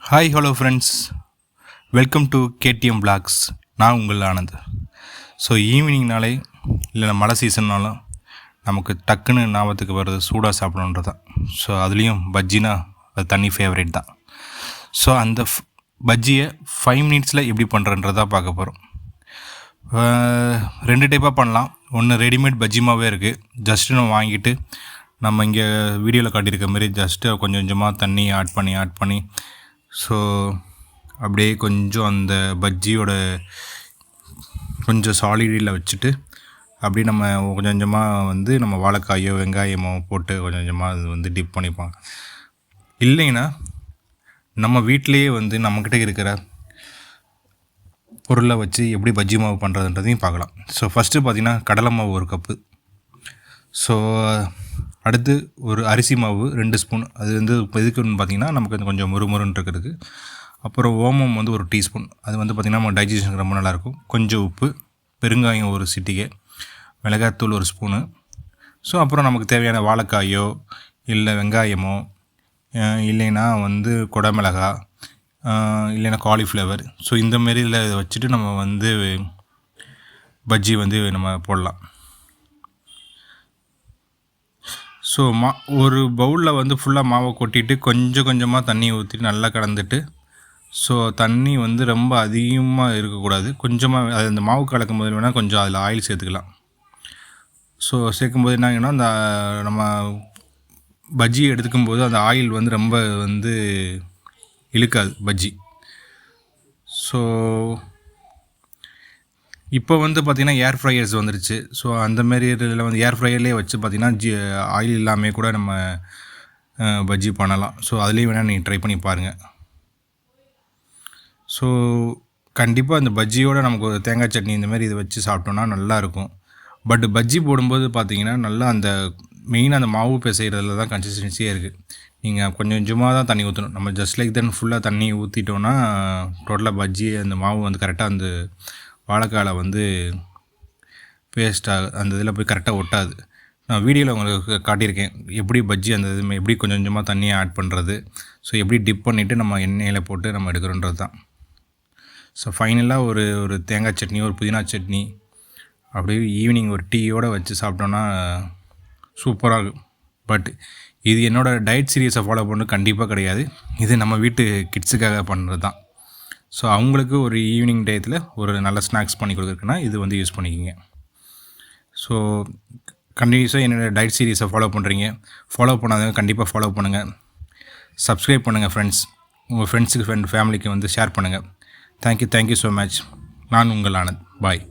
Hi hello friends, welcome to KTM blogs. நான் உங்கள் Anand. So ஈவினிங்னாலே இல்லை மழை சீசன்னாலும் நமக்கு டக்குன்னு ஞாபகத்துக்கு வர்றது சூடாக சாப்பிடணுன்றது தான். ஸோ அதுலேயும் பஜ்ஜினா அது தனி ஃபேவரேட் தான். ஸோ அந்த பஜ்ஜியை 5 மினிட்ஸில் எப்படி பண்ணுறன்றதான் பார்க்க போகிறோம். 2 டைப்பாக பண்ணலாம். ஒன்று ரெடிமேட் பஜ்ஜி மாவே இருக்குது. ஜஸ்ட்டு நம்ம வாங்கிட்டு நம்ம இங்கே வீடியோவில் காட்டியிருக்க மாதிரி ஜஸ்ட்டு கொஞ்சம் கொஞ்சமாக தண்ணி ஆட் பண்ணி ஸோ அப்படியே கொஞ்சம் அந்த பஜ்ஜியோட கொஞ்சம் சாலிடில் வச்சுட்டு அப்படியே நம்ம கொஞ்சம் கொஞ்சமாக நம்ம வாழைக்காயோ வெங்காயமோ போட்டு கொஞ்சம் கொஞ்சமாக அது டிப் பண்ணிப்பாங்க. இல்லைன்னா நம்ம வீட்டிலையே நம்மக்கிட்ட இருக்கிற பொருளை வச்சு எப்படி பஜ்ஜி மாவு பண்ணுறதுன்றதையும் பார்க்கலாம். ஸோ ஃபஸ்ட்டு பார்த்திங்கன்னா கடலை மாவு 1 கப்பு. ஸோ அடுத்து ஒரு அரிசி மாவு 2 ஸ்பூன். அது எதுக்குன்னு பார்த்திங்கன்னா நமக்கு கொஞ்சம் முறுமுறுன்னு இருக்கிறதுக்கு. அப்புறம் ஓமம் 1 டீஸ்பூன். அது பார்த்திங்கன்னா நம்ம டைஜஷனுக்கு ரொம்ப நல்லாயிருக்கும். கொஞ்சம் உப்பு, பெருங்காயம் 1 சிட்டிகை, மிளகாத்தூள் 1 ஸ்பூனு. ஸோ அப்புறம் நமக்கு தேவையான வாழைக்காயோ இல்லை வெங்காயமோ இல்லைன்னா குடமிளகா இல்லைன்னா காலிஃப்ளவர். ஸோ இந்த மாரியில் இதை வச்சுட்டு நம்ம பஜ்ஜி நம்ம போடலாம். ஸோ ஒரு பவுலில் ஃபுல்லாக மாவை கொட்டிட்டு கொஞ்சம் கொஞ்சமாக தண்ணி ஊற்றிட்டு நல்லா கலந்துட்டு, ஸோ தண்ணி ரொம்ப அதிகமாக இருக்கக்கூடாது. கொஞ்சமாக அது அந்த மாவு கலக்கும் போது வேணால் கொஞ்சம் அதில் ஆயில் சேர்த்துக்கலாம். ஸோ சேர்க்கும்போது என்ன ஆகுன்னா அந்த நம்ம பஜ்ஜி எடுத்துக்கும்போது அந்த ஆயில் ரொம்ப இழுக்காது பஜ்ஜி. ஸோ இப்போ பார்த்திங்கன்னா ஏர் ஃப்ரையர்ஸ் வந்துருச்சு. ஸோ அந்தமாரி இதில் ஏர் ஃப்ரையர்லேயே வச்சு பார்த்திங்கன்னா ஆயில் இல்லாமல் கூட நம்ம பஜ்ஜி பண்ணலாம். ஸோ அதுலேயும் வேணால் நீங்கள் ட்ரை பண்ணி பாருங்கள். ஸோ கண்டிப்பாக அந்த பஜ்ஜியோடு நமக்கு ஒரு தேங்காய் சட்னி இந்தமாரி இதை வச்சு சாப்பிட்டோன்னா நல்லாயிருக்கும். பட் பஜ்ஜி போடும்போது பார்த்திங்கன்னா நல்லா அந்த மெயினாக அந்த மாவு பிசைகிறதுல தான் கன்சிஸ்டன்சியே இருக்குது. நீங்கள் கொஞ்சம் கொஞ்சமாக தான் தண்ணி ஊற்றணும். நம்ம ஜஸ்ட் லைக் தென் ஃபுல்லாக தண்ணி ஊற்றிட்டோன்னா டோட்டலாக பஜ்ஜி அந்த மாவு கரெக்டாக அந்த வாழைக்காயில் பேஸ்ட்டாக அந்த இதில் போய் கரெக்டாக ஒட்டாது. நான் வீடியோவில் உங்களுக்கு காட்டியிருக்கேன் எப்படி பஜ்ஜி அந்த இது எப்படி கொஞ்சம் கொஞ்சமாக தண்ணியை ஆட் பண்ணுறது. ஸோ எப்படி டிப் பண்ணிவிட்டு நம்ம எண்ணெயில் போட்டு நம்ம எடுக்கிறோன்றது தான். ஸோ ஃபைனலாக ஒரு தேங்காய் சட்னி, ஒரு புதினா சட்னி அப்படியே ஈவினிங் ஒரு டீயோடு வச்சு சாப்பிட்டோன்னா சூப்பராக இருக்கும். பட் இது என்னோடய டயட் சீரியஸை ஃபாலோ பண்ண கண்டிப்பாக கிடையாது. இது நம்ம வீட்டு கிட்ஸுக்காக பண்ணுறது தான். ஸோ அவங்களுக்கு ஒரு ஈவினிங் டயத்தில் ஒரு நல்ல ஸ்நாக்ஸ் பண்ணி கொடுக்குறதுக்குன்னா இது யூஸ் பண்ணிக்கிங்க. ஸோ கண்டினியூஸாக என்னோடய டயட் சீரீஸை ஃபாலோ பண்ணுறீங்க. ஃபாலோ பண்ணாதவங்க கண்டிப்பாக ஃபாலோ பண்ணுங்கள். சப்ஸ்கிரைப் பண்ணுங்கள் ஃப்ரெண்ட்ஸ். உங்கள் ஃப்ரெண்ட்ஸுக்கு ஃபேமிலிக்கு ஷேர் பண்ணுங்கள். Thank you so much. நான் உங்கள் ஆனந்த். பாய்.